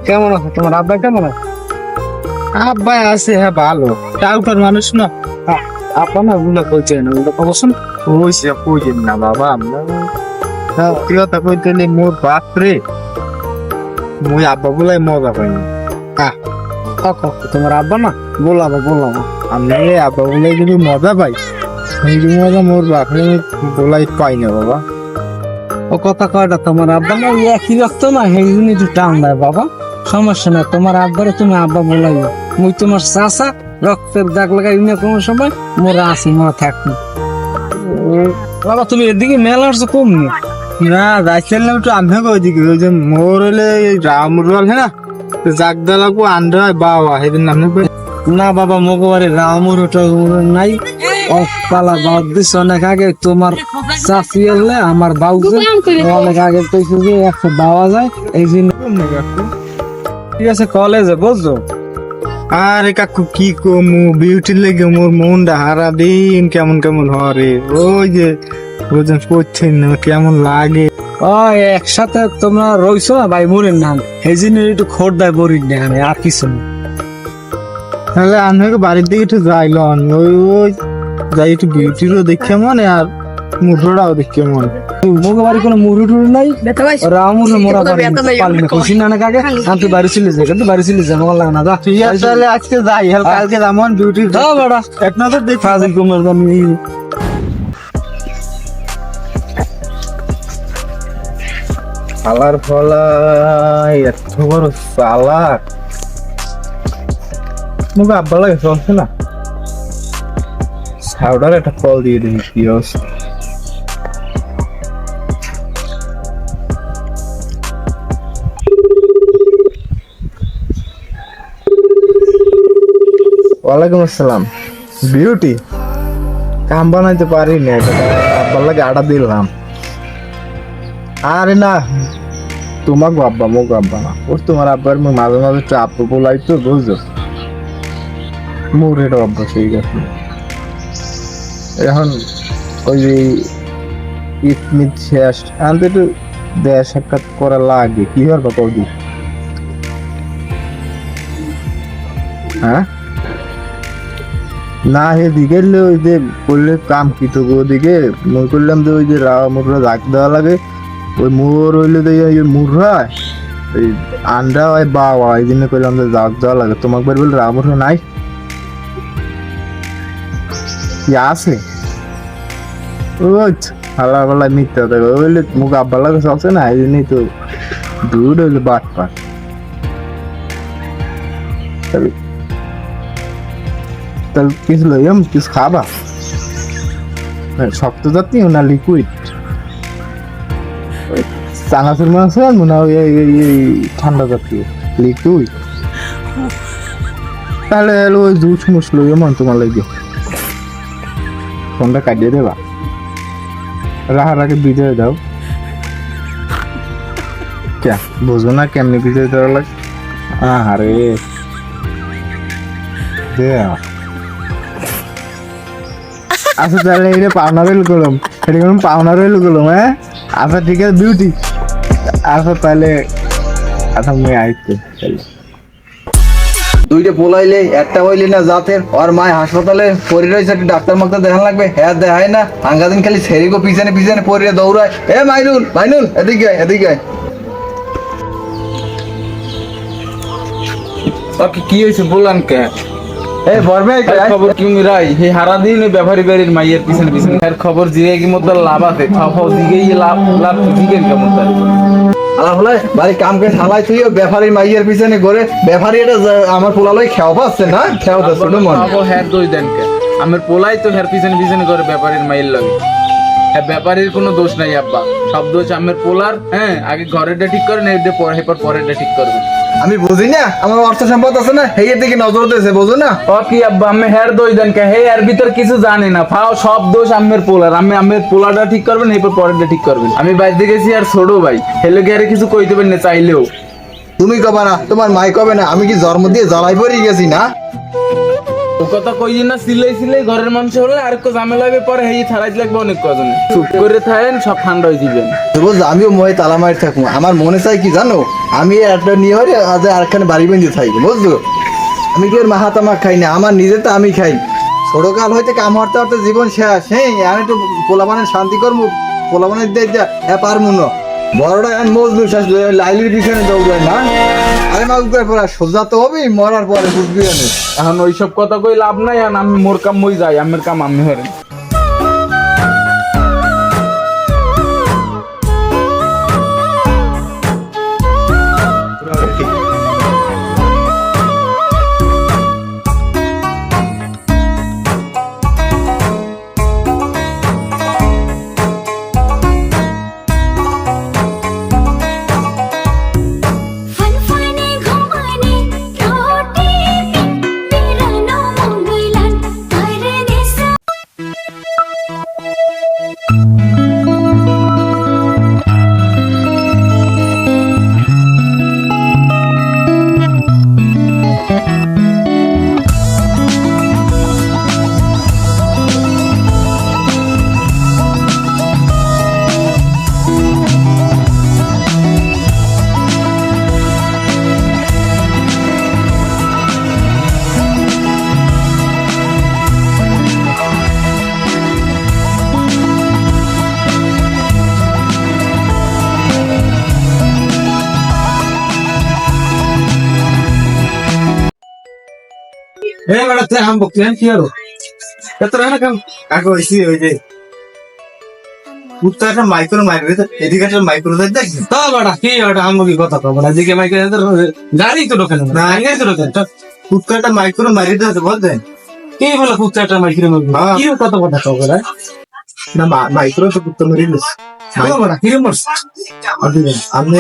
কেমন আছে তোমার আব্বা? কেমন আছে? আব্বা আছে, হ্যাঁ ভালো, টাউটার মানুষ না। আব্বা না ওগুলো কইছেন, ওগুলো কবসন কইছে কইছেন না বাবা, আমরা কথা কইতে নেই। মোর বাপরে, মুই আব্বা বলাই মজা পাইনি। তোমার আব্বা না বলাবো আমরা আব্বা বলাই যদি মজা পাই, সেই মজা মোর বাপরে বলাই পাই না বাবা। ও কথা কয়টা, তোমার আব্বা না একই রক্ত না, সেই জন্য একটু টান দেয় বাবা। সমস্যা না, তোমার আব্বারে তুমি আব্বা বলাইও। মুই তোমার চাচা, রক্তের দাগ লাগাই না কোনো সময়, মোরা আসি মোরা থাকি। বাবা তুমি এদিকে মেলা আসছো কমনি? না যাইছিলাম একটু আন্ধা করে দিকে, ওই যে মোর হলে রামরুয়াল হ্যাঁ না, জাগদা লাগবো আন্ডা বাবা সেদিন নাম না বাবা, মগবারে রামুর ওটা নাই। পালা বাদ দিস অনেক আগে। তোমার চাষি হলে আমার বাউকে অনেক আগে কইছে যে একটা বাওয়া যায়, এই জন্য। ঠিক আছে কলেজে বুঝছো? আরে কাকু কি কমু, বিউটির লেগে মোর মনটা হারা দিন কেমন কেমন হরে। ওই যে ওজন করছেন না, কেমন লাগে। একসাথে তোমরা রইছো না ভাই বোনের নাম, এই জন্য একটু খোর দেয় বরির না, আর কিছু না। তাহলে আপনাকে বাড়ির দিকে একটু যাইলন, ওই যাই একটু বিউটিরও দেখে মনে, আর মুঠোটাও দেখে মনে। মোকে বাড়ি কোনো মুড়ি টুড়ি নাই, রামুর মোরা বাড়ি পালি না খুশি না কাকে। আমি তুই বাড়ি চলে যাই, কিন্তু বাড়ি চলে যাই আমার লাগে না। যা ঠিক আছে তাহলে আজকে যাই, কালকে যেমন বিউটি বড়া এক নজর দেখ। ফাজিল কুমার জানি আলার ফলাই এত বড় চালাক, মুখে আব্বা লাগে চলছে না। সাউডার একটা কল দিয়ে দিই, কি অবস্থা। ওয়ালাইকুম আসসালাম। বিউটি কাম বানাইতে পারি না, আব্বার লাগে আডা দিলাম। আরে না তোমাকে আব্বা, মোক আব্বা না, ওর তোমার আব্বার মাঝে মাঝে একটু আব্বু বলাই তো, বুঝছো? মোর এটা অভ্যাস হয়ে গেছে এখন। ওই যে ঈদ মিদ শেষ, আনতে একটু দেয়া সাক্ষাৎ করা লাগে, কি হবে কদি? হ্যাঁ না এদিকে ওই যে করলে কাম কি তো ওদিকে মই করলাম যে ওই যে মুররা জাগ দেওয়া লাগে, ওই মোর হইলে মুররা ওই আন্ডা হয় বাবা, এই জন্য করলাম যে জাগ দেওয়া লাগে। তোমাকে বাড়ি বলে রামুর নাই কি আছে? ওই হালা পালা মিথ্যা থাকে, ওইলে মুখ আব্বা লাগে চলছে না, এই জন্যই তো দুধ হইলে বাট পাট। তাহলে কিছু লইম, কিছু খাবা? শক্ত জাতীয় না লিকুইড? চানাচুর মাছ আনবো না ওই ঠান্ডা জাতীয় লিকুইড? তাহলে ওই জুস মুস লইম তোমার লাগে। ফোনটা কাটিয়ে দেবা, রাহার আগে বিজয় দাও। কে বোঝো না কেমনি বিজয় দেওয়া লাগে? আরে আচ্ছা তাহলে এটা পাওনা রইল গেলাম, এটা কোনো পাওনা রইল গেলাম। হ্যাঁ আচ্ছা ঠিক আছে বিউটি, আচ্ছা তাহলে আচ্ছা মুই আইতে তাহলে। দুইটা পোলাইলে একটা হইলে না জাতের, আর মায় হাসপাতালে পড়ে রয়েছে, ডাক্তার মাক্তার দেখান লাগবে, হ্যাঁ দেখায় না। আঙ্গাদিন খালি সেরিগো পিছনে পিছনে পড়ে দৌড়ায়। এ মাইনুল মাইনুল এদিকে এদিকে। কি হয়েছে বললাম কে? এই বরবে খবর কি মিরাই হে হারা দিন ওই ব্যাপারী বাড়ির মাইয়ের পিছনে পিছনে এর খবর জিগে কি মত লাভ আছে, খাও খাও দিকে লাভ লাভ দিকে কেমন তার আলা হলে বাড়ি কামকে ঠালাই তুই ব্যাপারীর মাইয়ের পিছনে ঘুরে। ব্যাপারী এটা আমার পোলালই খেয়াও পাচ্ছে না, খেয়াও পাচ্ছে ছোট মন। হ্যাঁ দই দেন কে? আমার পোলাই তো হের পিছনে পিছনে করে ব্যাপারীর মাইয়ের লাগে। হ্যাঁ ব্যাপারীর কোনো দোষ নাই আব্বা, সব দোষ আমার পোলার। হ্যাঁ আগে ঘরেরটা ঠিক করেন, এর পরেরটা ঠিক করবেন। আমি বুঝি না, আমার অর্থ সম্পদ আছে না, সেই দিকে নজর দিয়েছে, বুঝো না? ও কি আব্বা আমি হের দই দেন কে? হে এর ভিতর কিছু জানি না, ফাও সব দোষ আমের পোলার। আমের পোলাটা ঠিক করবেন, এরপর পরেরটা ঠিক করবেন। আমি বাইরে গেছি আর ছোট ভাই, হেলে গিয়ে কিছু কই দেবেন না চাইলেও। তুমি কবে না, তোমার মাই কবে না, আমি কি জন্ম দিয়ে জ্বালাই পড়ে গেছি না? ও কথা কই না সিলাই ঘরের মানুষ হলে আর একটু ঝামেলা হবে পরে হেই ছাড়াই লাগবে অনেক কজনে চুপ করে থাকেন সব ঠান্ডা হয়ে যাবেন বুঝ আমিও মই তালা মারি থাকবো আমার মনে চাই কি জানো আমি একটা নিয়ে হরে আজ আরেকখানে বাড়ি বেঁধে থাকি বুঝলো আমি কি ওর মাহাতামা খাই না আমার নিজে তো আমি খাই ছোটকাল হইতে কাম হারতে হারতে জীবন শেষ হ্যাঁ আমি একটু পোলাবানের শান্তি করবো পোলাবানের দিয়ে যা হ্যাঁ পারবো না বড়টা এখন মজদু শেষ লাইলির পিছনে দৌড়ায় না আরে মা উপরে পড়া সোজা তো হবেই মরার পরে বুঝবি না এখন ওইসব কথা কই লাভ নাই আর আমি মোর কাম মই যাই আমার কাম আমি হরেন फनफने घुमाने रोटी पिरानो मंगलन कर देसा এ বেটা তুই আম বকতে কি আরো এত রানা কাম কাকু হইছি ওই যে কুত্তাটা মাইক্রো মাইক্রো এদিকে একটা মাইক্রো দেখ তা বেটা কি বেটা আম বকি কথা কও বেটা দিকে মাইকে গাড়ি তো ঢোকে না গাড়ি তো ঢোকে না কুত্তাটা মাইক্রো মারি দিতে বলতেন কি বলে কুত্তাটা মাইকে মারবে কি কত কথা কও বেটা না মাইক্রো তো কুত্তা মারি দিস তা বেটা কি রে মরছ আপনি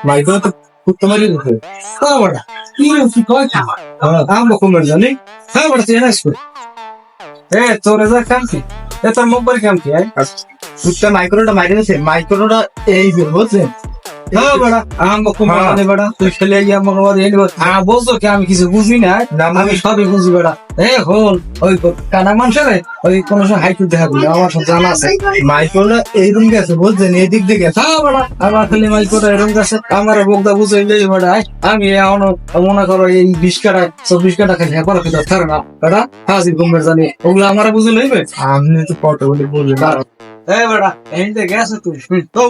মাইক্রো তো কুত্তা মারি দিতে তা বেটা কি রে কি কয় আম বকু মর জানি হ্যাঁ বেটা তুই নাইস এ তোর যা কাম কি এ তোর মোবাইল কাম কি আই কুত্তা মাইক্রোটা মারি দিছে মাইক্রোটা এই যে বুঝছেন হ্যাঁ বেটা আম বকু মর জানি বেটা তুই খেলে ইয়া মগবাদ এই বলছো কি আমি কিছু বুঝি না আমি সবই বুঝি বেটা এ হল ওই কানা মানুষের ওই কোন সময় হাইটু দেখা দিল আমার সব জানা আছে মাইক্রোটা এইরকম গেছে বুঝছেন এদিক দিয়ে গেছে হ্যাঁ বেটা আমার খালি মাইকোটা এরকম কাছে আমার বোকদা বুঝাইলে বেটা আমি এখন মনে করো এই 20 কাটা 24 কাটা খাই একবার খেতে থারে না বেটা হাজির ঘুমের জানি ওগুলো আমার বুঝে লইবে আপনি তো কত বলে বললেন এ বেটা এইতে গেছে তুই তো